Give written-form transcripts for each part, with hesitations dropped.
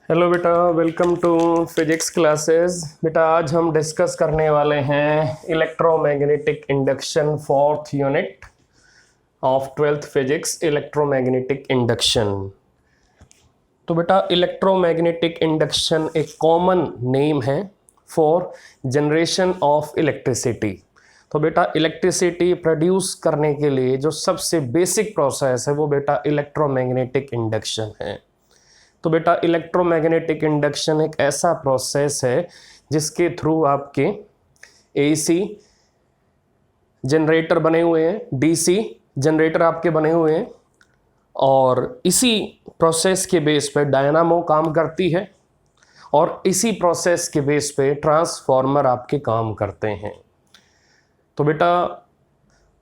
Hello बेटा, welcome to physics classes. बेटा आज हम डिस्कस करने वाले हैं electromagnetic induction, fourth unit of twelfth physics, electromagnetic induction. तो बेटा इलेक्ट्रोमैग्नेटिक इंडक्शन एक कॉमन नेम है फॉर जनरेशन ऑफ इलेक्ट्रिसिटी। तो बेटा इलेक्ट्रिसिटी प्रोड्यूस करने के लिए जो सबसे बेसिक प्रोसेस है वो बेटा इलेक्ट्रोमैग्नेटिक इंडक्शन है। तो बेटा इलेक्ट्रोमैग्नेटिक इंडक्शन एक ऐसा प्रोसेस है जिसके थ्रू आपके एसी जनरेटर बने हुए हैं, डीसी जनरेटर आपके बने हुए हैं, और इसी प्रोसेस के बेस पे डायनामो काम करती है और इसी प्रोसेस के बेस पे ट्रांसफार्मर आपके काम करते हैं। तो बेटा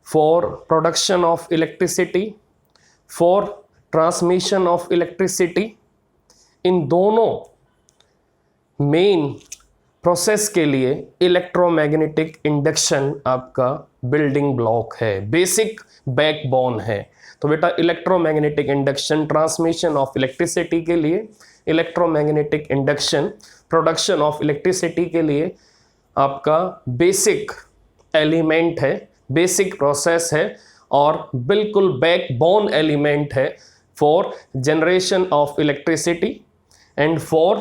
for production of electricity, for transmission of electricity, इन दोनों मेन प्रोसेस के लिए इलेक्ट्रोमैग्नेटिक इंडक्शन आपका बिल्डिंग ब्लॉक है, बेसिक बैकबोन है। तो बेटा electromagnetic induction transmission of electricity के लिए, electromagnetic induction production of electricity के लिए आपका बेसिक एलिमेंट है, बेसिक प्रोसेस है और बिल्कुल बैकबोन एलिमेंट है for generation of electricity and for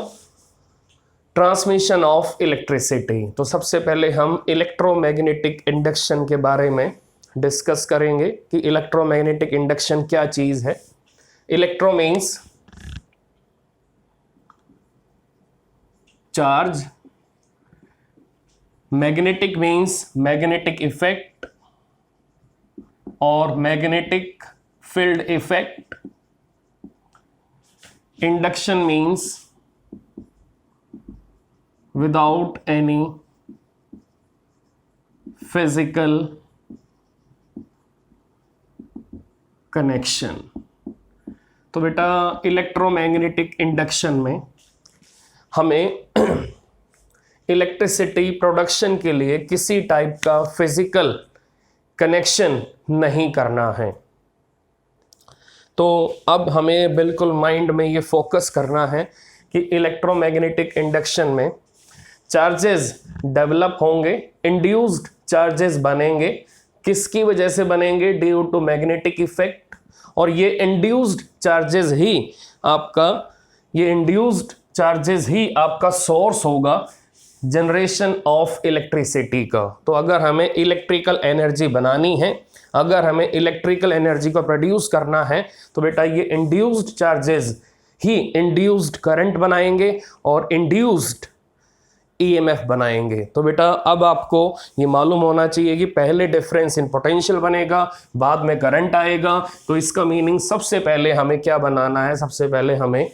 transmission of electricity. तो सबसे पहले हम इलेक्ट्रोमैग्नेटिक इंडक्शन के बारे में डिस्कस करेंगे कि इलेक्ट्रोमैग्नेटिक इंडक्शन क्या चीज है। Electro means charge, magnetic means magnetic effect और magnetic field effect. Induction means without any physical connection। तो बेटा इलेक्ट्रोमैग्नेटिक इंडक्शन में हमें इलेक्ट्रिसिटी प्रोडक्शन के लिए किसी टाइप का फिजिकल कनेक्शन नहीं करना है। तो अब हमें बिल्कुल माइंड में ये फोकस करना है कि इलेक्ट्रोमैग्नेटिक इंडक्शन में चार्जेस डेवलप होंगे, इंड्यूस्ड चार्जेस बनेंगे। किसकी वजह से बनेंगे? Due to magnetic effect. और ये इंड्यूस्ड चार्जेस ही आपका सोर्स होगा जनरेशन ऑफ इलेक्ट्रिसिटी का। तो अगर हमें इलेक्ट्रिकल एनर्जी बनानी है, अगर हमें इलेक्ट्रिकल एनर्जी को प्रोड्यूस करना है, तो बेटा ये इंड्यूस्ड चार्जेस ही इंड्यूस्ड करंट बनाएंगे और इंड्यूस्ड ईएमएफ बनाएंगे। तो बेटा अब आपको ये मालूम होना चाहिए कि पहले डिफरेंस इन पोटेंशियल बनेगा, बाद में करंट आएगा। तो इसका मीनिंग सबसे पहले हमें क्या बनाना है? सबसे पहले हमें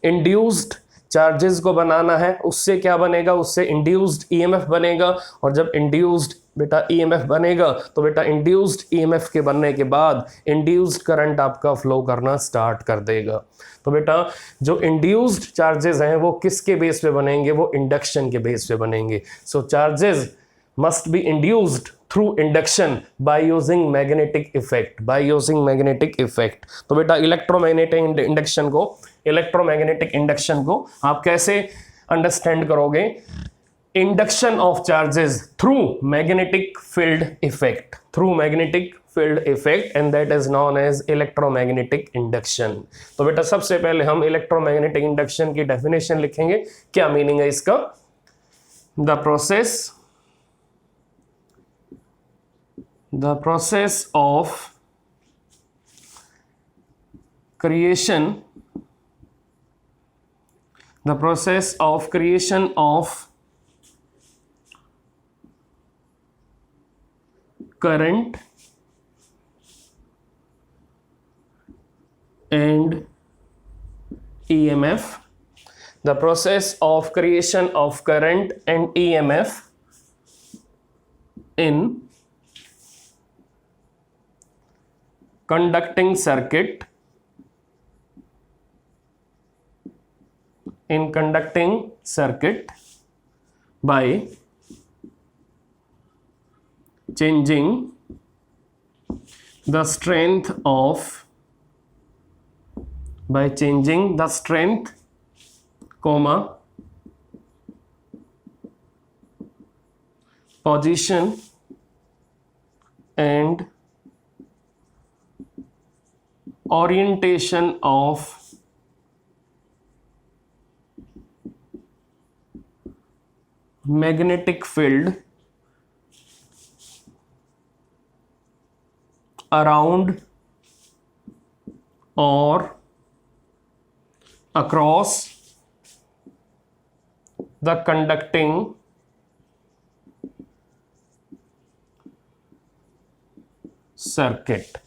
इंड्यूस्ड चार्जेस को बनाना है। उससे क्या बनेगा? उससे इंड्यूस्ड ईएमएफ बनेगा। और जब इंड्यूस्ड बेटा ईएमएफ बनेगा तो बेटा इंड्यूस्ड ईएमएफ के बनने के बाद इंड्यूस्ड करंट आपका फ्लो करना स्टार्ट कर देगा। तो बेटा जो इंड्यूस्ड चार्जेस हैं वो किसके बेस पे बनेंगे? वो इंडक्शन के बेस पे बनेंगे। सो charges must be induced through induction by using magnetic effect, by using magnetic effect। तो बेटा इलेक्ट्रोमैग्नेटिक इंडक्शन को आप कैसे अंडरस्टैंड करोगे? Induction of charges through magnetic field effect, through magnetic field effect, and that is known as electromagnetic induction. तो बेटा सबसे पहले हम इलेक्ट्रोमैग्नेटिक इंडक्शन की डेफिनेशन लिखेंगे। क्या मीनिंग है इसका? The process of creation of current and EMF, the process of creation of current and EMF in conducting circuit, by changing the strength of by changing the strength comma position and orientation of magnetic field around or across the conducting circuit.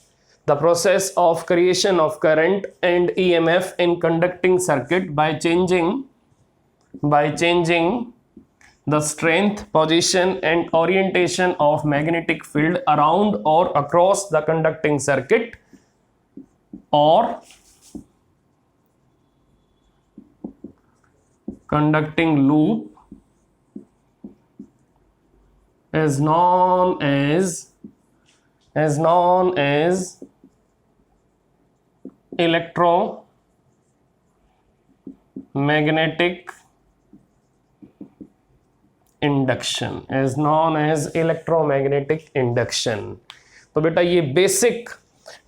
The process of creation of current and EMF in conducting circuit by changing the strength, position and orientation of magnetic field around or across the conducting circuit or conducting loop is known as electromagnetic induction, is known as electromagnetic induction. तो बेटा ये basic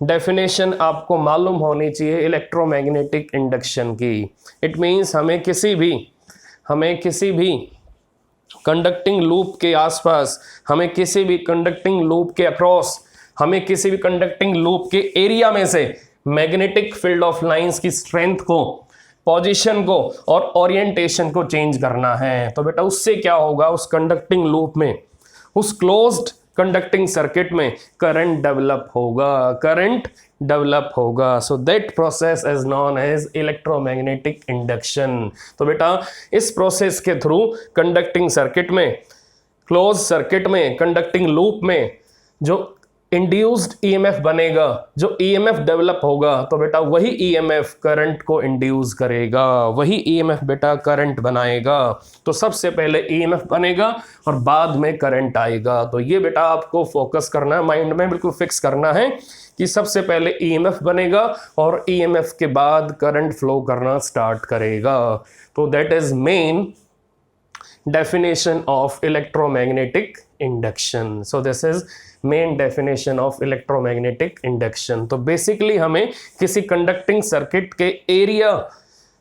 definition आपको मालूम होनी चाहिए electromagnetic induction की। It means हमें किसी भी कंडक्टिंग लूप के आसपास, हमें किसी भी कंडक्टिंग लूप के अक्रॉस, हमें किसी भी कंडक्टिंग लूप के एरिया में से मैग्नेटिक फील्ड ऑफ लाइंस की स्ट्रेंथ को, पोजीशन को और ओरिएंटेशन को चेंज करना है। तो बेटा उससे क्या होगा, उस कंडक्टिंग लूप में, उस क्लोज्ड कंडक्टिंग सर्किट में करंट डेवलप होगा। So that process is known as electromagnetic induction. तो बेटा इस प्रोसेस के थ्रू कंडक्टिंग सर्किट में, क्लोज सर्किट में, कंडक्टिंग लूप में जो इंड्यूस्ड ईएमएफ बनेगा, जो ईएमएफ डेवलप होगा, तो बेटा वही ईएमएफ करंट को इंड्यूस करेगा, वही ईएमएफ बेटा करंट बनाएगा। तो सबसे पहले ईएमएफ बनेगा और बाद में करंट आएगा। तो ये बेटा आपको फोकस करना है, माइंड में बिल्कुल फिक्स करना है कि सबसे पहले ईएमएफ बनेगा और ईएमएफ के बाद करंट फ्लो करना स्टार्ट करेगा। तो that is main definition of electromagnetic induction. So this is main definition of electromagnetic induction. तो basically हमें किसी conducting circuit के area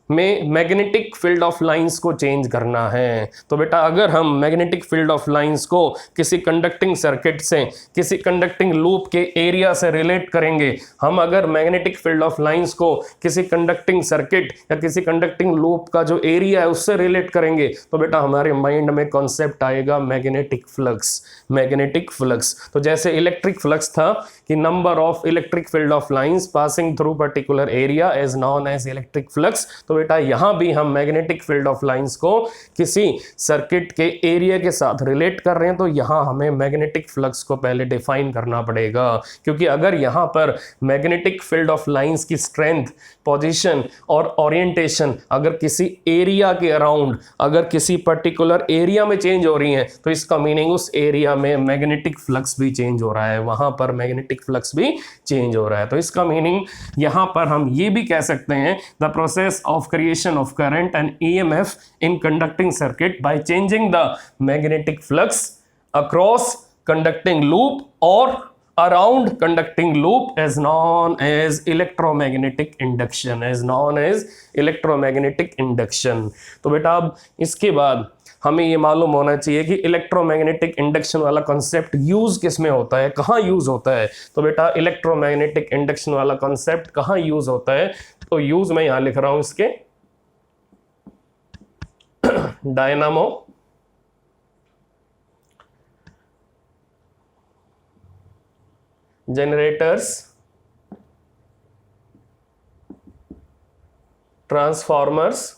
में मैग्नेटिक फील्ड ऑफ लाइंस को चेंज करना है। तो बेटा अगर हम मैग्नेटिक फील्ड ऑफ लाइंस को किसी कंडक्टिंग सर्किट से, किसी कंडक्टिंग लूप के एरिया से रिलेट करेंगे, हम अगर मैग्नेटिक फील्ड ऑफ लाइंस को किसी कंडक्टिंग सर्किट या किसी कंडक्टिंग लूप का जो एरिया है उससे रिलेट करेंगे, तो बेटा हमारे माइंड में कॉन्सेप्ट आएगा मैग्नेटिक फ्लक्स। तो जैसे इलेक्ट्रिक फ्लक्स था कि number of electric field of lines passing through particular area is known as electric flux. तो बेटा यहां भी हम मैग्नेटिक फील्ड ऑफ लाइंस को किसी सर्किट के एरिया के साथ रिलेट कर रहे हैं, तो यहां हमें मैग्नेटिक फ्लक्स को पहले डिफाइन करना पड़ेगा। क्योंकि अगर यहां पर मैग्नेटिक फील्ड ऑफ लाइंस की स्ट्रेंथ, पोजीशन और ओरिएंटेशन अगर किसी एरिया के अराउंड, अगर किसी पर्टिकुलर एरिया में चेंज हो रही है, तो इसका मीनिंग उस एरिया में मैग्नेटिक फ्लक्स भी चेंज हो रहा है, वहां पर मैग्नेटिक फ्लक्स भी चेंज हो रहा है। तो इसका मीनिंग यहां पर हम ये भी कह सकते हैं, the process of creation of current and EMF in conducting circuit by changing the magnetic flux across conducting loop or around conducting loop is known as electromagnetic induction। तो बेटा अब इसके बाद हमें ये मालूम होना चाहिए कि इलेक्ट्रोमैग्नेटिक इंडक्शन वाला कॉन्सेप्ट यूज किस में होता है, कहाँ यूज होता है। तो बेटा इलेक्ट्रोमैग्नेटिक इंडक्शन वाला कॉन्सेप्ट कहाँ यूज होता है, तो यूज मैं यहां लिख रहा हूं इसके, डायनामो, जनरेटर्स, ट्रांसफॉर्मर्स।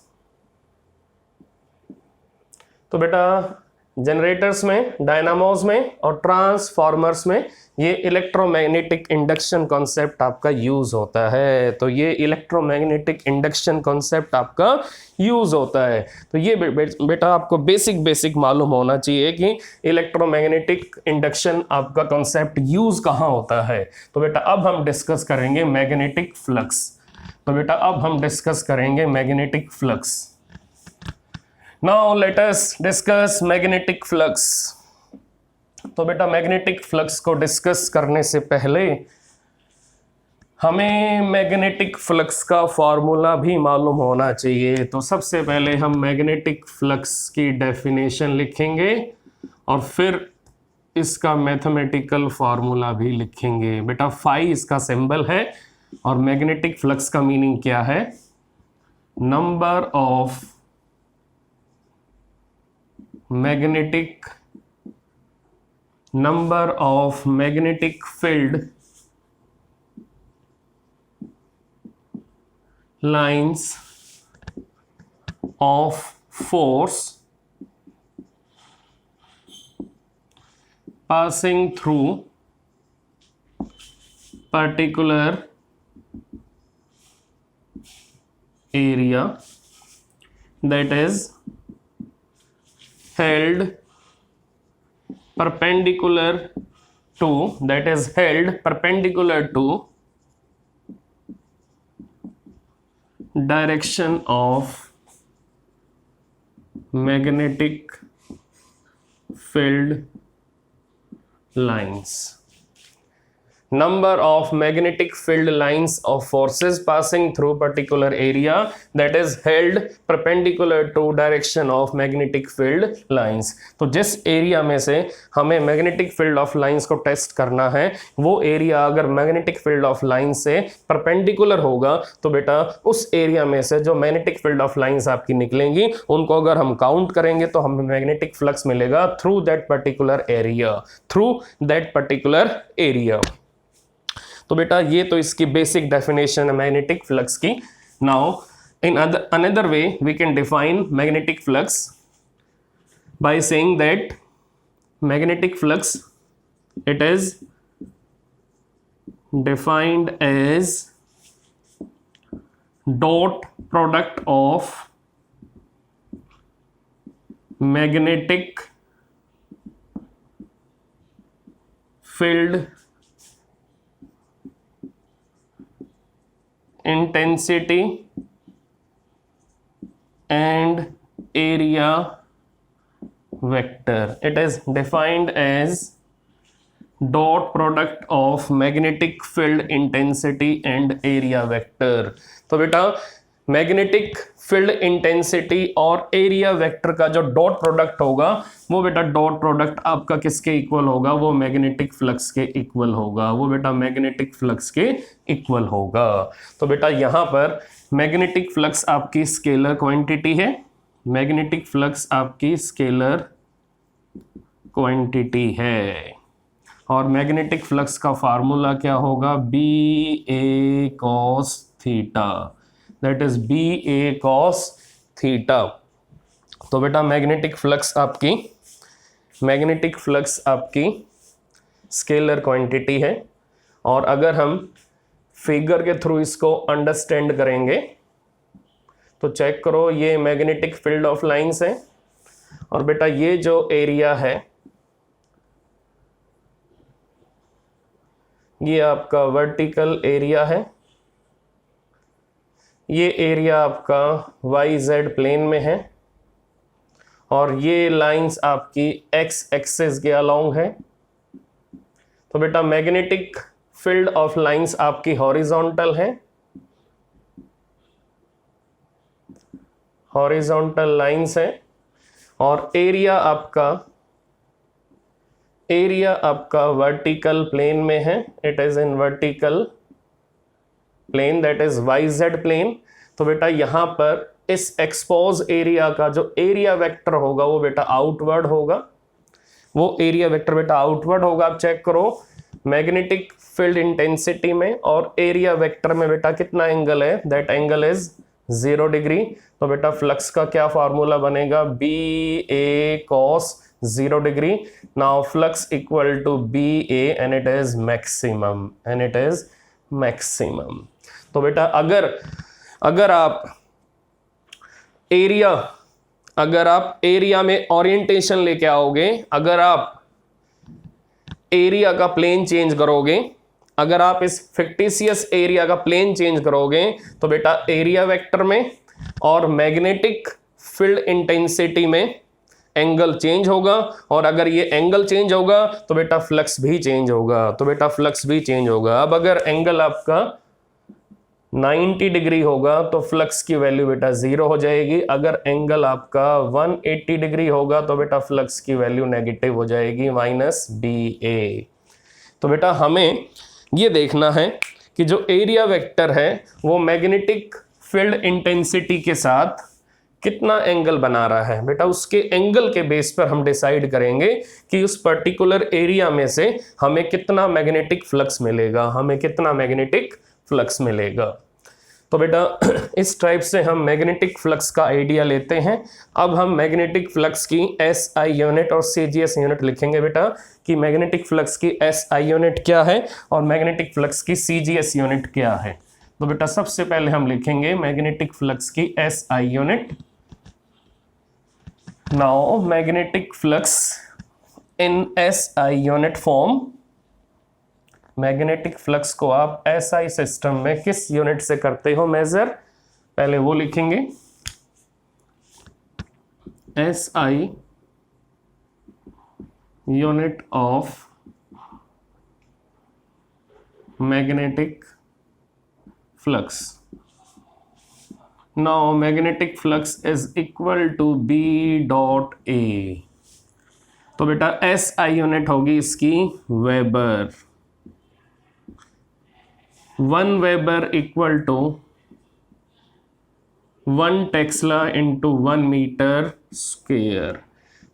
तो बेटा जनरेटर्स में, डायनामोज में और ट्रांसफॉर्मर्स में ये इलेक्ट्रोमैग्नेटिक इंडक्शन कॉन्सेप्ट आपका यूज होता है। तो ये इलेक्ट्रोमैग्नेटिक इंडक्शन कॉन्सेप्ट आपका यूज होता है। तो ये बेटा आपको बेसिक मालूम होना चाहिए कि इलेक्ट्रोमैग्नेटिक इंडक्शन आपका कॉन्सेप्ट यूज कहाँ होता है। तो बेटा अब हम डिस्कस करेंगे magnetic flux. Now let us discuss magnetic flux. तो बेटा मैग्नेटिक फ्लक्स को डिस्कस करने से पहले हमें मैग्नेटिक फ्लक्स का फॉर्मूला भी मालूम होना चाहिए। तो सबसे पहले हम मैग्नेटिक फ्लक्स की डेफिनेशन लिखेंगे और फिर इसका मैथमेटिकल फॉर्मूला भी लिखेंगे। बेटा फाई इसका सिंबल है और मैग्नेटिक फ्लक्स का मीनिंग क्या है? Number of magnetic field lines of force passing through particular area that is held perpendicular to direction of magnetic field lines. Number of magnetic field lines of forces passing through particular area that is held perpendicular to direction of magnetic field lines. तो जिस area में से हमें magnetic field of lines को test करना है वो area अगर मैग्नेटिक फील्ड ऑफ लाइन से परपेंडिकुलर होगा तो बेटा उस एरिया में से जो मैग्नेटिक फील्ड ऑफ लाइंस आपकी निकलेंगी उनको अगर हम काउंट करेंगे तो हमें मैग्नेटिक फ्लक्स मिलेगा थ्रू दैट पर्टिकुलर एरिया। तो बेटा ये तो इसकी बेसिक डेफिनेशन है मैग्नेटिक फ्लक्स की। Now in another way we can define magnetic flux by saying that magnetic flux it is defined as dot product of magnetic field intensity and area vector. It is defined as dot product of magnetic field intensity and area vector. तो बेटा magnetic field intensity और area vector का जो dot product होगा वो बेटा dot product आपका किसके इक्वल होगा? वो मैग्नेटिक फ्लक्स के इक्वल होगा। तो बेटा यहां पर मैग्नेटिक फ्लक्स आपकी स्केलर क्वांटिटी है। मैग्नेटिक फ्लक्स आपकी स्केलर क्वांटिटी है और मैग्नेटिक फ्लक्स का फार्मूला क्या होगा? B A cos theta, that is B A cos theta. तो बेटा मैग्नेटिक फ्लक्स आपकी स्केलर क्वांटिटी है और अगर हम फिगर के थ्रू इसको अंडरस्टैंड करेंगे तो चेक करो ये मैग्नेटिक फील्ड ऑफ लाइंस है और बेटा ये जो एरिया है ये आपका वर्टिकल एरिया है। ये एरिया आपका YZ प्लेन में है और ये लाइंस आपकी X एक्सिस के अलोंग है। तो बेटा मैग्नेटिक फील्ड ऑफ लाइंस आपकी हॉरिजॉन्टल है, हॉरिजॉन्टल लाइंस है और एरिया आपका वर्टिकल प्लेन में है। It is in vertical plane that is YZ plane. तो बेटा यहां पर इस एक्सपोज एरिया का जो एरिया वेक्टर होगा वो बेटा आउटवर्ड होगा। आप चेक करो मैग्नेटिक फील्ड इंटेंसिटी में और एरिया वेक्टर में बेटा कितना एंगल है? That angle is 0 degree. तो बेटा फ्लक्स का क्या फॉर्मूला बनेगा? B A cos 0 degree. Now flux equal to B A and it is maximum. तो बेटा अगर आप एरिया में ओरिएंटेशन लेके आओगे, अगर आप एरिया का प्लेन चेंज करोगे, अगर आप इस फिक्टिशियस एरिया का प्लेन चेंज करोगे तो बेटा एरिया वेक्टर में और मैग्नेटिक फील्ड इंटेंसिटी में एंगल चेंज होगा, और अगर ये एंगल चेंज होगा तो बेटा फ्लक्स भी चेंज होगा, तो बेटा फ्लक्स भी चेंज होगा। अब अगर एंगल आपका 90 डिग्री होगा तो फ्लक्स की वैल्यू बेटा 0 हो जाएगी। अगर एंगल आपका 180 डिग्री होगा तो बेटा फ्लक्स की वैल्यू नेगेटिव हो जाएगी, -BA। तो बेटा हमें ये देखना है कि जो एरिया वेक्टर है वो मैग्नेटिक फील्ड इंटेंसिटी के साथ कितना एंगल बना रहा है। बेटा उसके एंगल के बेस पर हम डिसाइड करेंगे कि उस पर्टिकुलर एरिया में से हमें कितना मैग्नेटिक फ्लक्स मिलेगा, हमें कितना मैग्नेटिक फ्लक्स मिलेगा। तो बेटा इस टाइप से हम मैग्नेटिक फ्लक्स का आइडिया लेते हैं। अब हम मैग्नेटिक फ्लक्स की SI यूनिट और CGS यूनिट लिखेंगे बेटा, कि मैग्नेटिक फ्लक्स की SI यूनिट क्या है और मैग्नेटिक फ्लक्स की CGS यूनिट क्या है। तो बेटा सबसे पहले हम लिखेंगे मैग्नेटिक फ्लक्स की SI unit. Now magnetic flux in SI unit form, magnetic flux को आप SI सिस्टम में किस यूनिट से करते हो मेजर, पहले वो लिखेंगे। SI unit of magnetic flux. Now magnetic flux is equal to B dot A। तो बेटा SI यूनिट होगी इसकी weber. 1 weber equal to 1 tesla into 1 metre square.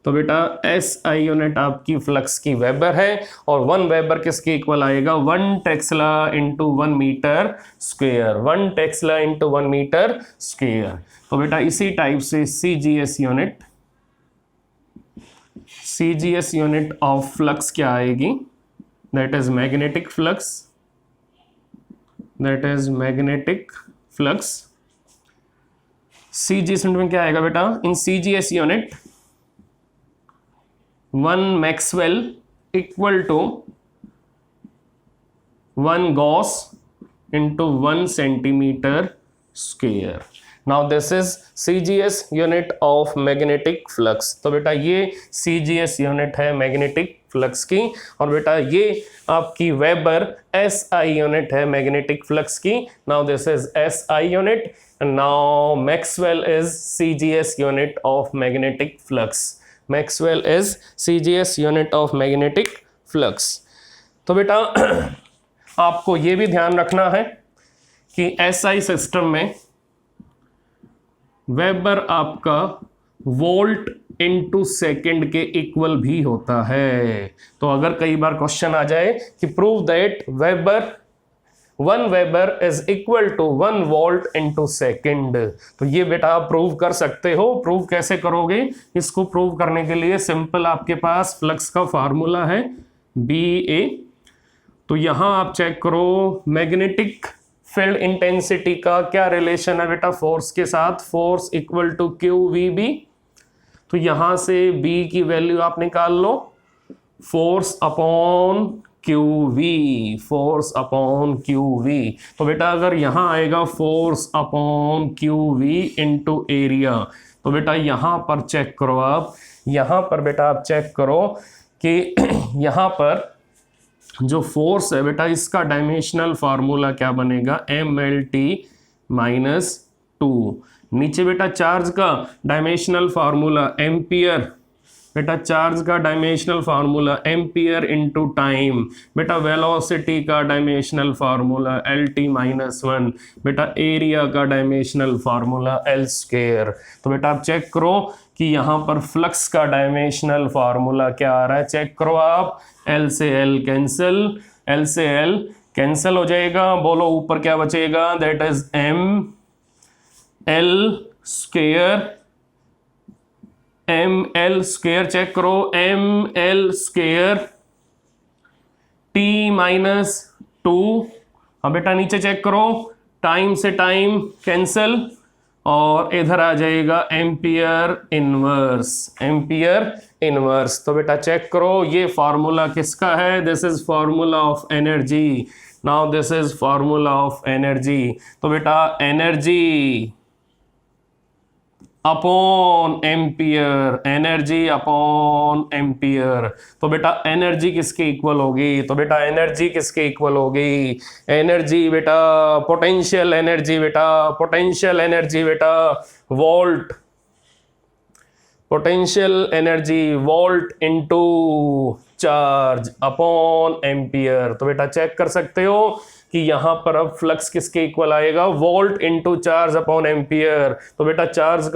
तो बेटा SI यूनिट आपकी फ्लक्स की वेबर है और 1 वेबर किसके इक्वल आएगा, 1 tesla into 1 metre square, 1 tesla into 1 metre square. तो बेटा इसी टाइप से CGS यूनिट ऑफ फ्लक्स क्या आएगी, that is magnetic flux, that is magnetic flux. CGS unit में क्या आएगा बेटा, in CGS unit 1 maxwell equal to 1 gauss into 1 centimetre square. Now this is CGS unit of magnetic flux. तो बेटा ये CGS unit है मैग्नेटिक फ्लक्स की, और बेटा ये आपकी वेबर SI यूनिट है मैग्नेटिक फ्लक्स की। Now this is SI unit and now maxwell is CGS unit of magnetic flux. Maxwell is CGS unit of magnetic flux. तो बेटा आपको ये भी ध्यान रखना है कि SI सिस्टम में वेबर आपका वोल्ट इनटू सेकंड के इक्वल भी होता है। तो अगर कई बार क्वेश्चन आ जाए कि prove that weber 1 weber is equal to 1 volt into second, तो ये बेटा आप प्रूव कर सकते हो। प्रूव कैसे करोगे, इसको प्रूव करने के लिए सिंपल आपके पास फ्लक्स का फार्मूला है BA। तो यहां आप चेक करो मैग्नेटिक फील्ड इंटेंसिटी का क्या रिलेशन है बेटा फोर्स के साथ, फोर्स इक्वल टू QVB। तो यहां से B की वैल्यू आप निकाल लो, force upon QV, force upon QV। तो बेटा अगर यहां आएगा force upon QV into area, तो बेटा यहां पर चेक करो आप, यहां पर बेटा आप चेक करो कि यहां पर जो फोर्स है बेटा इसका डायमेंशनल फार्मूला क्या बनेगा, MLT -2। नीचे बेटा चार्ज का डायमेंशनल फार्मूला एम्पियर, बेटा चार्ज का dimensional formula ampere into time. बेटा वेलोसिटी का डायमेंशनल फार्मूला LT-1। बेटा एरिया का डायमेंशनल फार्मूला L²। तो बेटा आप चेक करो कि यहाँ पर फ्लक्स का डायमेंशनल फार्मूला क्या आ रहा है, चेक करो आप। L से L कैंसिल, L से L कैंसिल हो जाएगा, बोलो ऊपर क्या बचेगा, दैट इज ML²। चेक करो ML² T-2। अब बेटा नीचे चेक करो, टाइम से टाइम कैंसिल और इधर आ जाएगा एम्पियर इनवर्स, एम्पियर इनवर्स। तो बेटा चेक करो ये फार्मूला किसका है, this is formula of energy. Now this is formula of energy. तो बेटा energy upon ampere, energy upon ampere. तो बेटा एनर्जी किसके इक्वल होगी? तो बेटा एनर्जी किसके इक्वल होगी? एनर्जी बेटा पोटेंशियल एनर्जी, बेटा पोटेंशियल एनर्जी, बेटा volt, potential energy volt into charge upon ampere. तो बेटा चेक कर सकते हो कि यहां पर अब फ्लक्स किसके इक्वल आएगा? Volt into charge upon ampere. तो बेटा चार्ज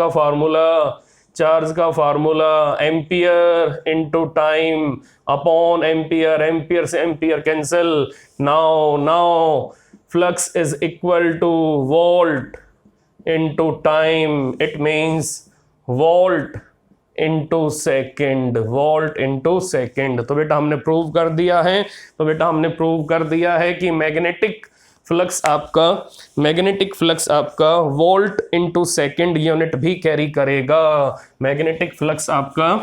का formula ampere into time upon ampere, ampere से ampere cancel. Now flux is equal to volt into time, it means volt into second, volt into second. तो बेटा हमने prove कर दिया है कि मैग्नेटिक फ्लक्स आपका वोल्ट इनटू सेकेंड यूनिट भी कैरी करेगा। मैग्नेटिक फ्लक्स आपका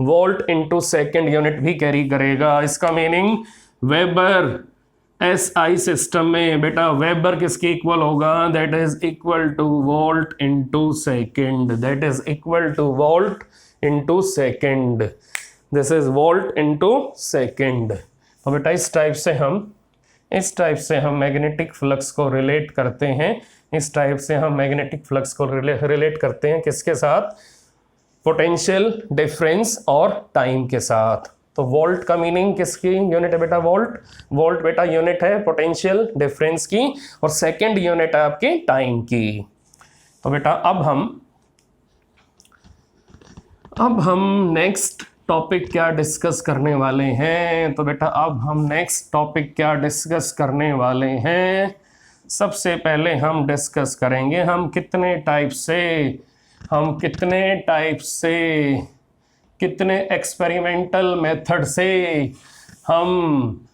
वोल्ट इनटू सेकेंड यूनिट भी कैरी करेगा। इसका मीनिंग वेबर SI सिस्टम में बेटा वेबर किसके इक्वल होगा? That is equal to volt into second, that is equal to volt into second, this is volt into second. तो बेटा इस टाइप से हम मैग्नेटिक फ्लक्स को रिलेट करते हैं, रिलेट करते हैं किसके साथ? पोटेंशियल डिफरेंस और टाइम के साथ। तो वोल्ट का मीनिंग किसकी यूनिट है बेटा? वोल्ट बेटा यूनिट है पोटेंशियल डिफरेंस की, और सेकंड यूनिट है आपके टाइम की। तो बेटा अब हम नेक्स्ट टॉपिक क्या डिस्कस करने वाले हैं? तो बेटा अब हम नेक्स्ट टॉपिक क्या डिस्कस करने वाले हैं? सबसे पहले हम डिस्कस करेंगे हम कितने एक्सपेरिमेंटल मेथड से हम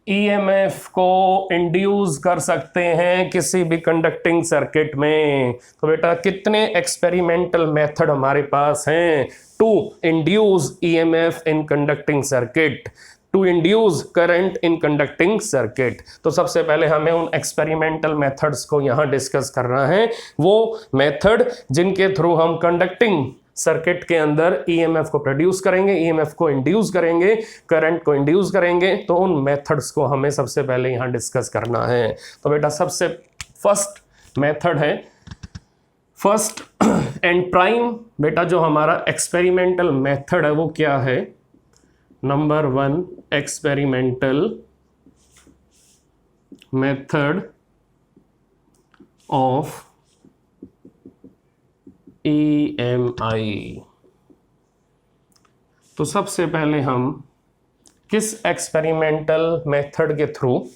ईएमएफ को इंड्यूस कर सकते हैं किसी भी कंडक्टिंग सर्किट में। तो बेटा कितने एक्सपेरिमेंटल मेथड हमारे पास हैं to induce EMF in conducting circuit, to induce current in conducting circuit. तो सबसे पहले हमें उन एक्सपेरिमेंटल मेथड्स को यहाँ डिस्कस करना है, वो मेथड जिनके थ्रू हम कंडक्टिंग सर्किट के अंदर ईएमएफ को प्रोड्यूस करेंगे, ईएमएफ को इंड्यूस करेंगे, करंट को इंड्यूस करेंगे। तो उन मेथड्स को हमें सबसे पहले यहाँ डिस्कस करना है। तो बेटा सबसे फर्स्ट मेथड है फर्स्ट एंड प्राइम। बेटा जो हमारा एक्सपेरिमेंटल मेथड है वो क्या है? Number 1 experimental method of EMI। तो सबसे पहले हम किस एक्सपेरिमेंटल मेथड के थ्रू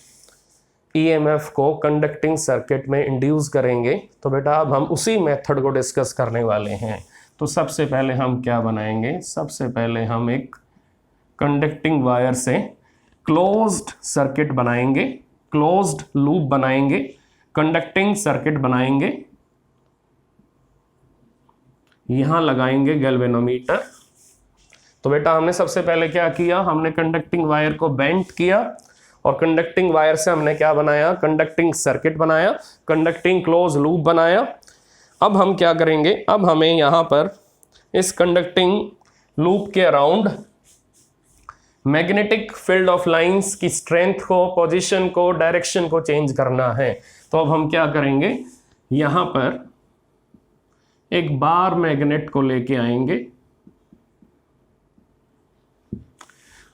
EMF को कंडक्टिंग सर्किट में इंड्यूस करेंगे? तो बेटा अब हम उसी मेथड को डिस्कस करने वाले हैं। तो सबसे पहले हम क्या बनाएंगे? सबसे पहले हम एक कंडक्टिंग वायर से क्लोज्ड सर्किट बनाएंगे, क्लोज्ड लूप बनाएंगे, कंडक्टिंग सर्किट बनाएंगे। यहां लगाएंगे गैल्वेनोमीटर। तो बेटा हमने सबसे पहले क्या किया? हमने कंडक्टिंग वायर को बेंट किया और कंडक्टिंग वायर से हमने क्या बनाया? कंडक्टिंग सर्किट बनाया, कंडक्टिंग क्लोज लूप बनाया। अब हम क्या करेंगे? अब हमें यहां पर इस कंडक्टिंग लूप के around magnetic field of lines की स्ट्रेंथ को, पोजीशन को, डायरेक्शन को चेंज करना है। तो अब हम क्या करेंगे? यहां पर एक बार मैग्नेट को लेके आएंगे।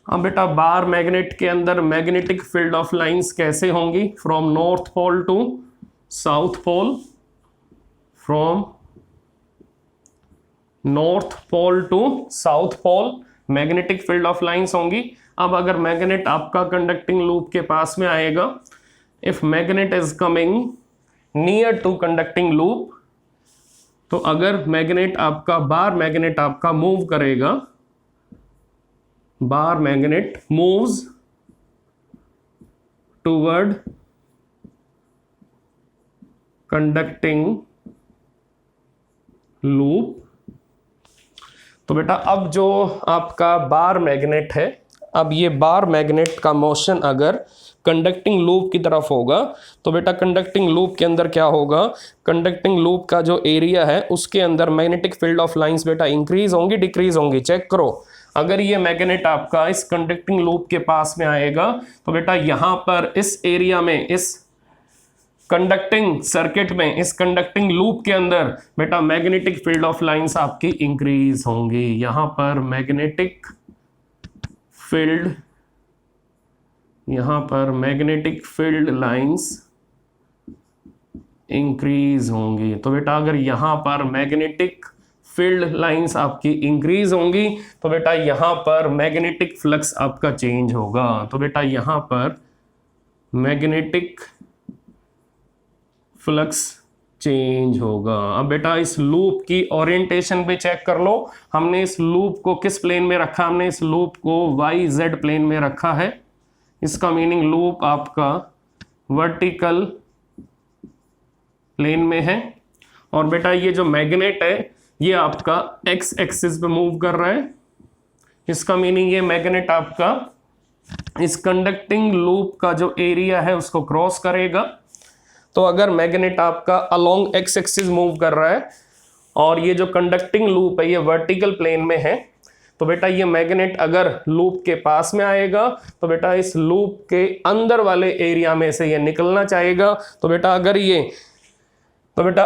अब बेटा बार मैग्नेट के अंदर मैग्नेटिक फील्ड ऑफ लाइंस कैसे होंगी? From north pole to south pole, from north pole to south pole magnetic field of lines होंगी। अब अगर मैग्नेट आपका कंडक्टिंग लूप के पास में आएगा, if magnet is coming near to conducting loop, तो अगर बार मैग्नेट आपका मूव करेगा, bar magnet moves toward conducting loop. तो बेटा अब जो आपका बार मैग्नेट है, अब ये बार मैग्नेट का मोशन अगर कंडक्टिंग लूप की तरफ होगा तो बेटा कंडक्टिंग लूप के अंदर क्या होगा, कंडक्टिंग लूप का जो एरिया है उसके अंदर मैग्नेटिक फील्ड ऑफ लाइंस बेटा इंक्रीज होंगी डिक्रीज होंगी, चेक करो। अगर ये मैग्नेट आपका इस कंडक्टिंग लूप के पास में आएगा तो बेटा यहां पर इस एरिया में, इस कंडक्टिंग सर्किट में, इस कंडक्टिंग लूप के अंदर बेटा मैग्नेटिक फील्ड ऑफ लाइंस आपकी इंक्रीज होंगी। यहां पर मैग्नेटिक फील्ड, यहां पर मैग्नेटिक फील्ड लाइंस इंक्रीज होंगी। तो बेटा अगर यहां पर मैग्नेटिक फील्ड लाइंस आपकी इंक्रीज होंगी तो बेटा यहां पर मैग्नेटिक फ्लक्स आपका चेंज होगा। तो बेटा यहां पर मैग्नेटिक फ्लक्स चेंज होगा। अब बेटा इस लूप की ओरिएंटेशन पे चेक कर लो, हमने इस लूप को किस प्लेन में रखा, हमने इस लूप को YZ प्लेन में रखा है। इसका मीनिंग लूप आपका वर्टिकल प्लेन में है। और बेटा ये जो मैग्नेट है ये आपका X एक्सिस पे मूव कर रहा है। इसका मीनिंग ये मैग्नेट आपका इस कंडक्टिंग लूप का जो एरिया है उसको क्रॉस करेगा। तो अगर मैग्नेट आपका अलोंग X एक्सिस मूव कर रहा है और ये जो कंडक्टिंग लूप है ये वर्टिकल प्लेन में है, तो बेटा ये मैग्नेट अगर लूप के पास में आएगा तो बेटा इस लूप के अंदर वाले एरिया में से ये निकलना चाहेगा। तो बेटा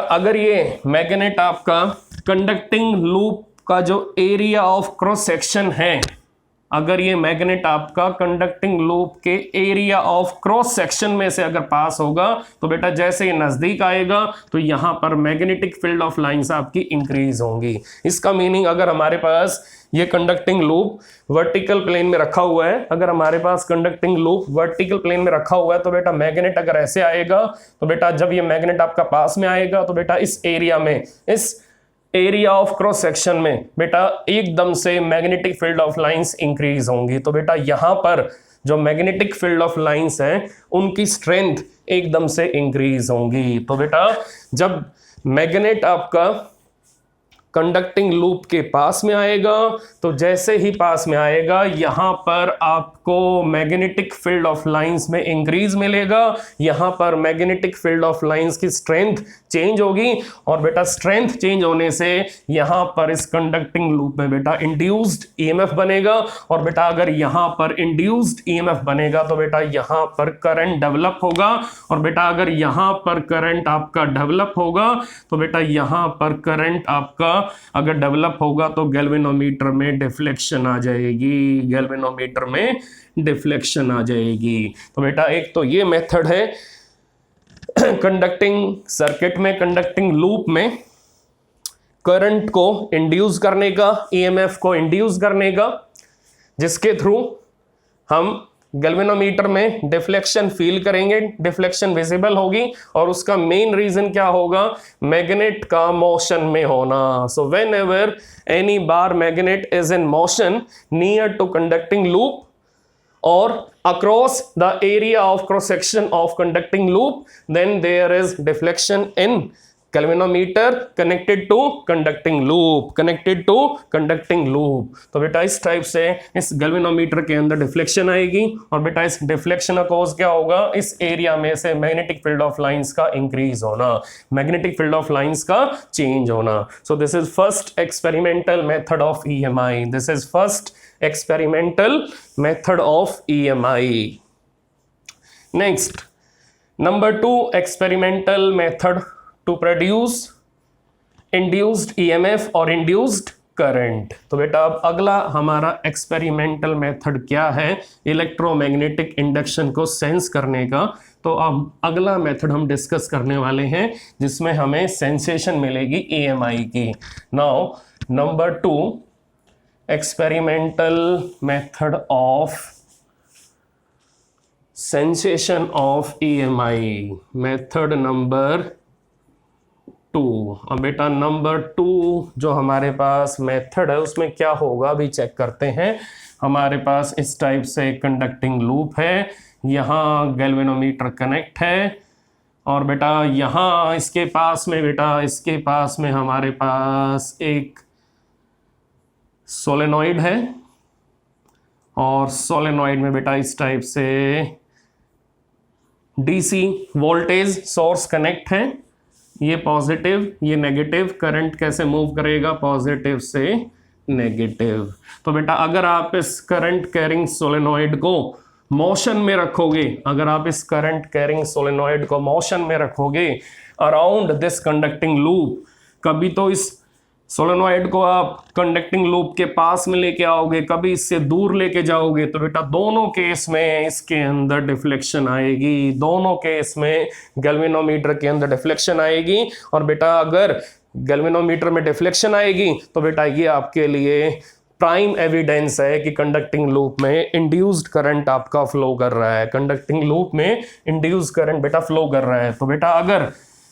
अगर ये मैग्नेट आपका कंडक्टिंग लूप का जो एरिया ऑफ क्रॉस सेक्शन है, अगर ये मैग्नेट आपका कंडक्टिंग लूप के एरिया ऑफ क्रॉस सेक्शन में से अगर पास होगा तो बेटा जैसे ये नजदीक आएगा तो यहां पर मैग्नेटिक फील्ड ऑफ लाइंस आपकी इंक्रीज होंगी। इसका मीनिंग अगर हमारे पास ये कंडक्टिंग लूप वर्टिकल प्लेन में रखा हुआ है, अगर हमारे पास कंडक्टिंग लूप वर्टिकल प्लेन में रखा हुआ है तो बेटा मैग्नेट अगर ऐसे आएगा तो बेटा जब ये मैग्नेट आपका पास में आएगा तो बेटा इस एरिया में, इस एरिया ऑफ क्रॉस सेक्शन में बेटा एकदम से magnetic field of lines increase होंगी। तो बेटा यहां पर जो मैग्नेटिक फील्ड ऑफ लाइंस हैं उनकी स्ट्रेंथ एकदम से इंक्रीज होंगी। तो बेटा जब मैग्नेट आपका कंडक्टिंग लूप के पास में आएगा तो जैसे ही पास में आएगा यहां पर आपको मैग्नेटिक फील्ड ऑफ लाइंस में इंक्रीज मिलेगा। यहां पर मैग्नेटिक फील्ड ऑफ लाइंस की स्ट्रेंथ चेंज होगी और बेटा स्ट्रेंथ चेंज होने से यहां पर इस कंडक्टिंग लूप में बेटा इंड्यूस्ड ईएमएफ बनेगा। और बेटा अगर यहां पर इंड्यूस्ड ईएमएफ बनेगा तो बेटा यहां पर करंट डेवलप होगा। और बेटा अगर यहां पर करंट आपका डेवलप होगा तो बेटा यहां पर करंट आपका अगर डेवलप होगा तो गैल्वेनोमीटर में डिफ्लेक्शन आ जाएगी, गैल्वेनोमीटर में डिफ्लेक्शन आ जाएगी। तो बेटा एक तो ये मेथड है कंडक्टिंग सर्किट में, कंडक्टिंग लूप में करंट को इंड्यूस करने का, ईएमएफ को इंड्यूस करने का, जिसके थ्रू हम गैल्वेनोमीटर में डिफ्लेक्शन फील करेंगे, डिफ्लेक्शन विजिबल होगी। और उसका मेन रीजन क्या होगा, मैग्नेट का मोशन में होना। So whenever any bar magnet is in motion near to conducting loop or across the area of cross section of conducting loop, then there is deflection in galvanometer connected to conducting loop, connected to conducting loop। तो बेटा इस type से इस galvanometer के अंदर deflection आएगी और बेटा इस डिफ्लेक्शन का कॉज क्या होगा, इस एरिया में से मैग्नेटिक फील्ड ऑफ लाइंस का इंक्रीज होना, मैग्नेटिक फील्ड ऑफ लाइंस का चेंज होना। So this is first experimental method of EMI, this is first experimental method of EMI. Next, number 2 experimental method to produce induced EMF or induced current. तो बेटा अब अगला हमारा experimental method क्या है electromagnetic induction को sense करने का। तो अब अगला मेथड हम डिस्कस करने वाले हैं जिसमें हमें सेंसेशन मिलेगी EMI की। Now number 2 experimental method of sensation of EMI, method number 2। अब बेटा नंबर 2 जो हमारे पास मेथड है उसमें क्या होगा अभी चेक करते हैं। हमारे पास इस टाइप से कंडक्टिंग लूप है, यहाँ गैल्वेनोमीटर कनेक्ट है और बेटा यहाँ इसके पास में, बेटा इसके पास में हमारे पास एक सोलेनॉइड है और सोलेनॉइड में बेटा इस टाइप से डीसी वोल्टेज सोर्स कनेक्ट है, ये पॉजिटिव ये नेगेटिव, करंट कैसे मूव करेगा पॉजिटिव से नेगेटिव। तो बेटा अगर आप इस करंट कैरिंग सोलेनॉइड को मोशन में रखोगे, अगर आप इस करंट कैरिंग सोलेनॉइड को मोशन में रखोगे अराउंड दिस कंडक्टिंग लूप, कभी तो इस सोलेनॉइड को आप कंडक्टिंग लूप के पास में लेके आओगे, कभी इससे दूर लेके जाओगे, तो बेटा दोनों केस में इसके अंदर डिफ्लेक्शन आएगी, दोनों केस में गैल्वेनोमीटर के अंदर डिफ्लेक्शन आएगी। और बेटा अगर गैल्वेनोमीटर में डिफ्लेक्शन आएगी तो बेटा ये आपके लिए प्राइम एविडेंस है कि कंडक्टिंग लूप में इंड्यूस्ड करंट आपका फ्लो कर रहा है, कंडक्टिंग लूप में इंड्यूस्ड करंट बेटा फ्लो कर रहा है। तो बेटा अगर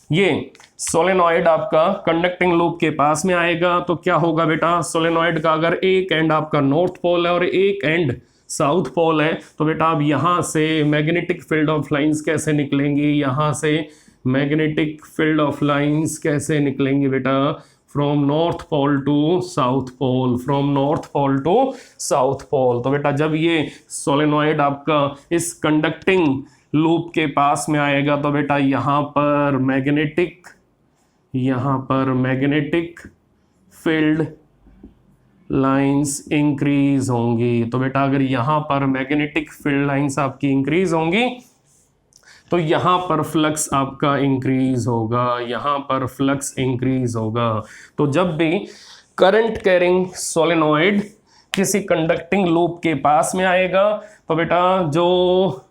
ये सोलेनॉइड आपका कंडक्टिंग लूप के पास में आएगा तो क्या होगा बेटा, सोलेनॉइड का अगर एक एंड आपका नॉर्थ पोल है और एक एंड साउथ पोल है, तो बेटा अब यहां से मैग्नेटिक फील्ड ऑफ लाइंस कैसे निकलेंगी, यहां से मैग्नेटिक फील्ड ऑफ लाइंस कैसे निकलेंगी बेटा, from north pole to south pole, from north pole to south pole. तो बेटा जब ये सोलेनॉइड आपका इस कंडक्टिंग लूप के पास में आएगा तो बेटा यहाँ पर मैग्नेटिक फील्ड लाइंस इंक्रीज होंगी। तो बेटा अगर यहाँ पर मैग्नेटिक फील्ड लाइंस आपकी इंक्रीज होंगी तो यहाँ पर फ्लक्स आपका इंक्रीज होगा, यहाँ पर फ्लक्स इंक्रीज होगा। तो जब भी करंट कैरिंग सोलेनॉइड किसी कंडक्टिंग लूप के पास में आएगा तो बेटा जो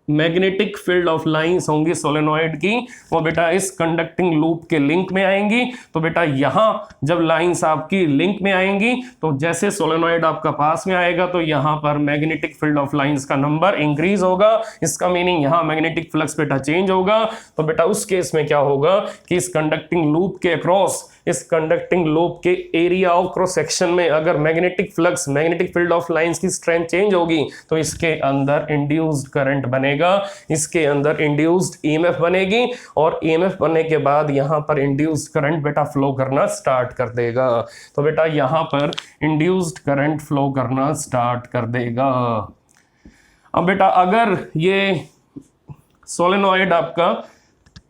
मैग्नेटिक फील्ड ऑफ लाइंस होंगी सोलेनॉइड की वो बेटा इस कंडक्टिंग लूप के लिंक में आएंगी। तो बेटा यहाँ जब लाइंस आपकी लिंक में आएंगी तो जैसे सोलेनॉइड आपका पास में आएगा तो यहाँ पर मैग्नेटिक फील्ड ऑफ लाइंस का नंबर इंक्रीज होगा, इसका मीनिंग यहाँ मैग्नेटिक फ्लक्स बेटा चेंज होगा। तो बेटा उस केस में क्या होगा कि इस कंडक्टिंग लूप के अक्रॉस, इस कंडक्टिंग लूप के एरिया ऑफ क्रॉस सेक्शन में अगर magnetic flux, magnetic field of lines की स्ट्रेंथ चेंज होगी तो इसके अंदर इंड्यूस्ड करंट बनेगा, इसके अंदर इंड्यूस्ड ईएमएफ बनेगी और ईएमएफ बनने के बाद यहां पर इंड्यूस्ड करंट बेटा फ्लो करना स्टार्ट कर देगा। तो बेटा यहां पर इंड्यूस्ड करंट फ्लो करना स्टार्ट कर देगा। अब बेटा अगर ये सोलेनॉइड आपका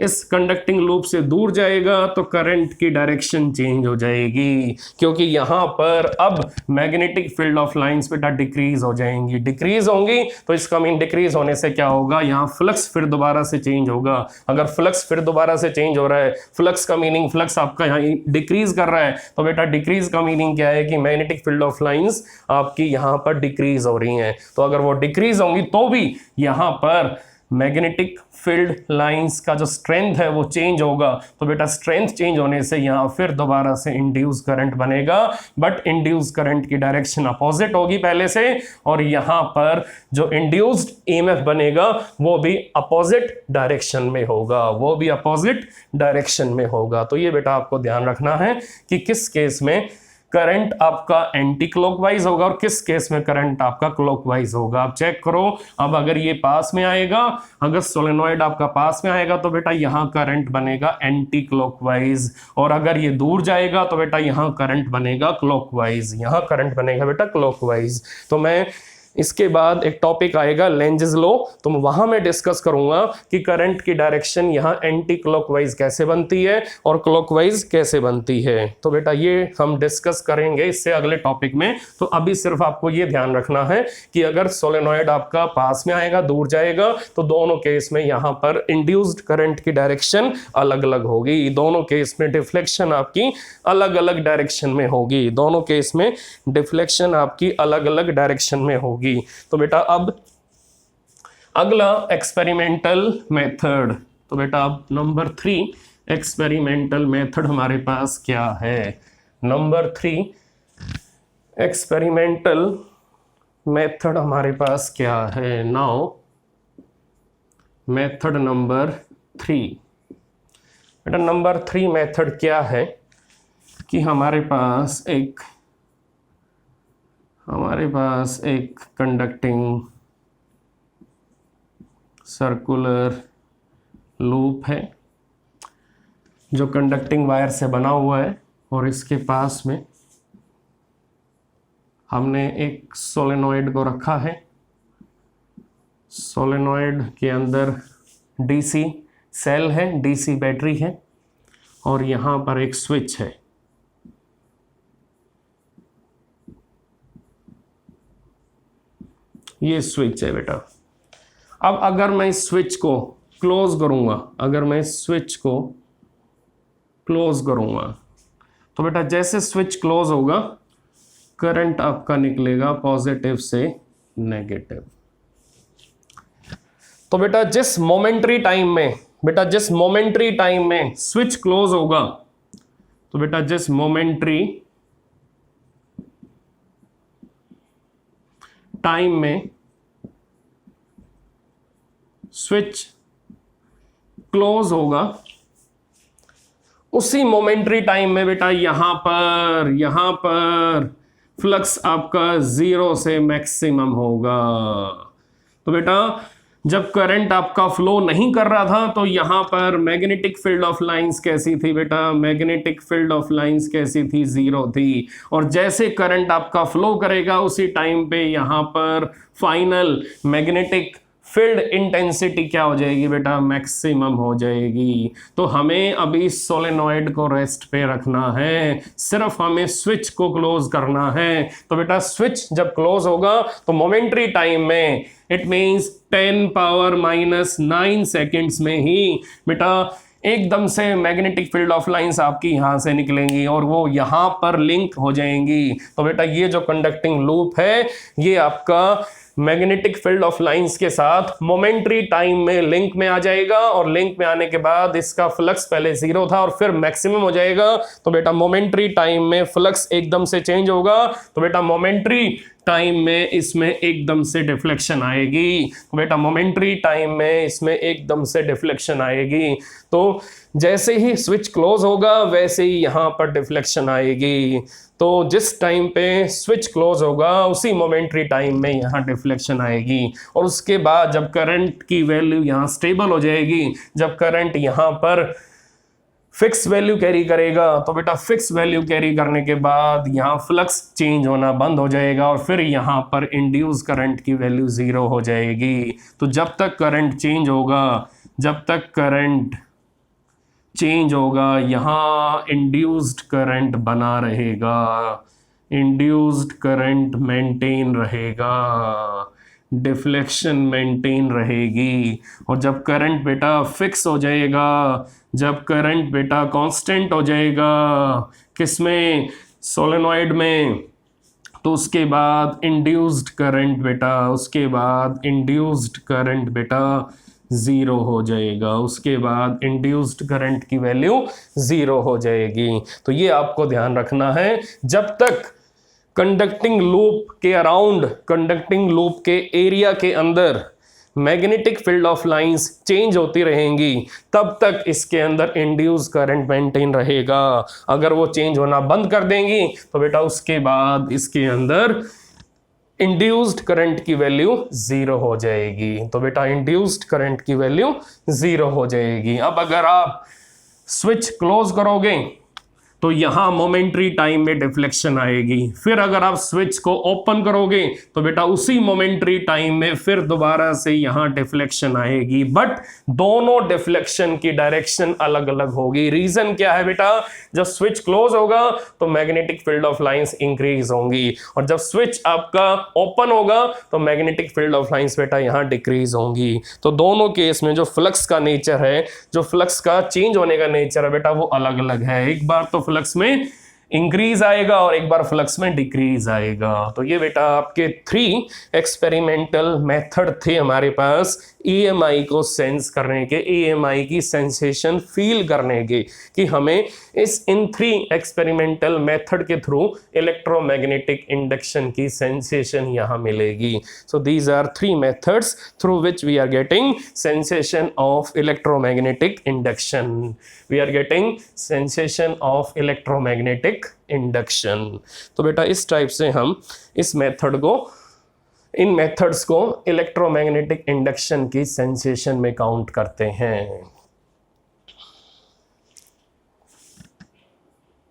इस कंडक्टिंग लूप से दूर जाएगा तो करंट की डायरेक्शन चेंज हो जाएगी, क्योंकि यहां पर अब मैग्नेटिक फील्ड ऑफ लाइंस बेटा डिक्रीज हो जाएंगी, डिक्रीज होंगी। तो इसका मीन डिक्रीज होने से क्या होगा, यहां फ्लक्स फिर दोबारा से चेंज होगा। अगर फ्लक्स फिर दोबारा से चेंज हो रहा है, फ्लक्स का मीनिंग फ्लक्स आपका यहाँ डिक्रीज कर रहा है, तो बेटा डिक्रीज का मीनिंग क्या है कि मैग्नेटिक फील्ड ऑफ लाइंस आपकी यहां पर डिक्रीज हो रही हैं। तो अगर वो डिक्रीज होंगी तो भी यहां पर मैग्नेटिक फील्ड लाइंस का जो स्ट्रेंथ है वो चेंज होगा। तो बेटा स्ट्रेंथ चेंज होने से यहाँ फिर दोबारा से इंड्यूस करंट बनेगा, बट इंड्यूस करंट की डायरेक्शन अपोजिट होगी पहले से, और यहाँ पर जो इंड्यूस्ड ईएमएफ बनेगा वो भी अपोजिट डायरेक्शन में होगा, वो भी अपोजिट डायरेक्शन में होगा। तो ये बेटा आपको ध्यान रखना है कि किस केस में करंट आपका एंटी क्लॉकवाइज होगा और किस केस में करंट आपका क्लॉकवाइज होगा। आप चेक करो, अब अगर ये पास में आएगा, अगर सोलेनॉइड आपका पास में आएगा तो बेटा यहां करंट बनेगा एंटी क्लॉकवाइज, और अगर ये दूर जाएगा तो बेटा यहां करंट बनेगा क्लॉकवाइज, यहां करंट बनेगा बेटा क्लॉकवाइज। तो मैं इसके बाद एक टॉपिक आएगा लेंजेस लॉ, तो वहां मैं डिस्कस करूंगा कि करंट की डायरेक्शन यहां एंटी क्लॉकवाइज कैसे बनती है और क्लॉकवाइज कैसे बनती है। तो बेटा ये हम डिस्कस करेंगे इससे अगले टॉपिक में। तो अभी सिर्फ आपको ये ध्यान रखना है कि अगर सोलेनॉइड आपका पास में आएगा, दूर जाएगा, तो दोनों केस में यहां पर इंड्यूस्ड करंट की डायरेक्शन अलग अलग होगी, दोनों केस में डिफ्लेक्शन आपकी अलग अलग डायरेक्शन में होगी, दोनों केस में डिफ्लेक्शन आपकी अलग अलग डायरेक्शन में होगी। तो बेटा अब अगला एक्सपेरिमेंटल मेथड, तो बेटा अब नंबर 3 एक्सपेरिमेंटल मेथड हमारे पास क्या है। नंबर 3 एक्सपेरिमेंटल मेथड हमारे पास क्या है। नाउ मेथड नंबर 3, बेटा नंबर 3 मेथड क्या है कि हमारे पास एक कंडक्टिंग सर्कुलर लूप है जो कंडक्टिंग वायर से बना हुआ है, और इसके पास में हमने एक सोलेनॉइड को रखा है, सोलेनॉइड के अंदर डीसी सेल है, डीसी बैटरी है और यहाँ पर एक स्विच है। ये स्विच है बेटा। अब अगर मैं इस स्विच को क्लोज करूंगा, अगर मैं इस स्विच को क्लोज करूंगा तो बेटा जैसे स्विच क्लोज होगा करंट आपका निकलेगा पॉजिटिव से नेगेटिव। तो बेटा जिस मोमेंटरी टाइम में, बेटा जिस मोमेंटरी टाइम में स्विच क्लोज होगा, तो बेटा जिस मोमेंटरी टाइम में स्विच क्लोज होगा, उसी मोमेंटरी टाइम में बेटा यहां पर फ्लक्स आपका 0 से मैक्सिमम होगा। तो बेटा जब करंट आपका फ्लो नहीं कर रहा था तो यहां पर मैग्नेटिक फील्ड ऑफ लाइंस कैसी थी बेटा, मैग्नेटिक फील्ड ऑफ लाइंस कैसी थी, 0 थी। और जैसे करंट आपका फ्लो करेगा उसी टाइम पे यहां पर फाइनल मैग्नेटिक फील्ड इंटेंसिटी क्या हो जाएगी बेटा, मैक्सिमम हो जाएगी। तो हमें अभी सोलेनॉइड को रेस्ट पे रखना है, सिर्फ हमें स्विच को क्लोज करना है। तो बेटा स्विच जब क्लोज होगा तो मोमेंटरी टाइम में, इट मींस 10⁻⁹ सेकेंड्स में ही बेटा एकदम से मैग्नेटिक फील्ड ऑफ लाइंस आपकी यहां से निकलेंगी और वो यहां पर लिंक हो जाएंगी। तो बेटा ये जो कंडक्टिंग लूप है ये आपका मैग्नेटिक फील्ड ऑफ लाइंस के साथ मोमेंटरी टाइम में लिंक में आ जाएगा और लिंक में आने के बाद इसका फ्लक्स पहले 0 था और फिर मैक्सिमम हो जाएगा। तो बेटा मोमेंटरी टाइम में फ्लक्स एकदम से चेंज होगा, तो बेटा मोमेंटरी टाइम में इसमें एकदम से डिफ्लेक्शन आएगी। तो बेटा मोमेंटरी टाइम में इसमें एकदम से डिफ्लेक्शन आएगी। तो जैसे ही स्विच क्लोज होगा वैसे ही यहां पर डिफ्लेक्शन आएगी। तो जिस टाइम पे स्विच क्लोज होगा उसी मोमेंटरी टाइम में यहाँ डिफ्लेक्शन आएगी और उसके बाद जब करंट की वैल्यू यहाँ स्टेबल हो जाएगी, जब करंट यहाँ पर फिक्स वैल्यू कैरी करेगा, तो बेटा फिक्स वैल्यू कैरी करने के बाद यहाँ फ्लक्स चेंज होना बंद हो जाएगा और फिर यहाँ पर इंड्यूस करंट की वैल्यू 0 हो जाएगी। तो जब तक करंट चेंज होगा, जब तक करंट चेंज होगा यहाँ इंड्यूस्ड करंट बना रहेगा, इंड्यूस्ड करंट मेंटेन रहेगा, डिफ्लेक्शन मेंटेन रहेगी। और जब करंट बेटा फिक्स हो जाएगा, जब करंट बेटा कांस्टेंट हो जाएगा किसमें, सोलेनॉइड में, तो उसके बाद इंड्यूस्ड करंट बेटा, उसके बाद इंड्यूस्ड करंट बेटा 0 हो जाएगा, उसके बाद इंड्यूस्ड करंट की वैल्यू 0 हो जाएगी। तो ये आपको ध्यान रखना है, जब तक कंडक्टिंग लूप के अराउंड, कंडक्टिंग लूप के एरिया के अंदर magnetic field of lines change होती रहेंगी तब तक इसके अंदर इंड्यूस करंट मेंटेन रहेगा। अगर वो चेंज होना बंद कर देंगी तो बेटा उसके बाद इसके अंदर इंड्यूस्ड करंट की वैल्यू 0 हो जाएगी। तो बेटा इंड्यूस्ड करंट की वैल्यू 0 हो जाएगी। अब अगर आप स्विच क्लोज करोगे तो यहां मोमेंटरी टाइम में डिफ्लेक्शन आएगी, फिर अगर आप स्विच को ओपन करोगे तो बेटा उसी मोमेंटरी टाइम में फिर दोबारा से यहां डिफ्लेक्शन आएगी, बट दोनों डिफ्लेक्शन की डायरेक्शन अलग अलग होगी। रीजन क्या है बेटा, जब स्विच क्लोज होगा तो magnetic field of lines increase होंगी और जब स्विच आपका ओपन होगा तो मैग्नेटिक फील्ड ऑफ लाइंस बेटा यहां डिक्रीज होंगी। तो दोनों केस में जो फ्लक्स का नेचर है, जो फ्लक्स का चेंज होने का नेचर है बेटा वो अलग अलग है। एक बार तो फ्लक्स में इंक्रीज आएगा और एक बार फ्लक्स में डिक्रीज आएगा। तो ये बेटा आपके 3 एक्सपेरिमेंटल मेथड थे हमारे पास EMI को सेंस करने के, EMI की सेंसेशन फील करने के, कि हमें इन 3 एक्सपेरिमेंटल मेथड के थ्रू इलेक्ट्रोमैग्नेटिक इंडक्शन की सेंसेशन यहाँ मिलेगी। So these are 3 methods through which we are getting sensation of electromagnetic induction. We are getting sensation of electromagnetic induction. तो बेटा इस टाइप से हम इस मेथड को, इन मेथड्स को इलेक्ट्रोमैग्नेटिक इंडक्शन की सेंसेशन में काउंट करते हैं।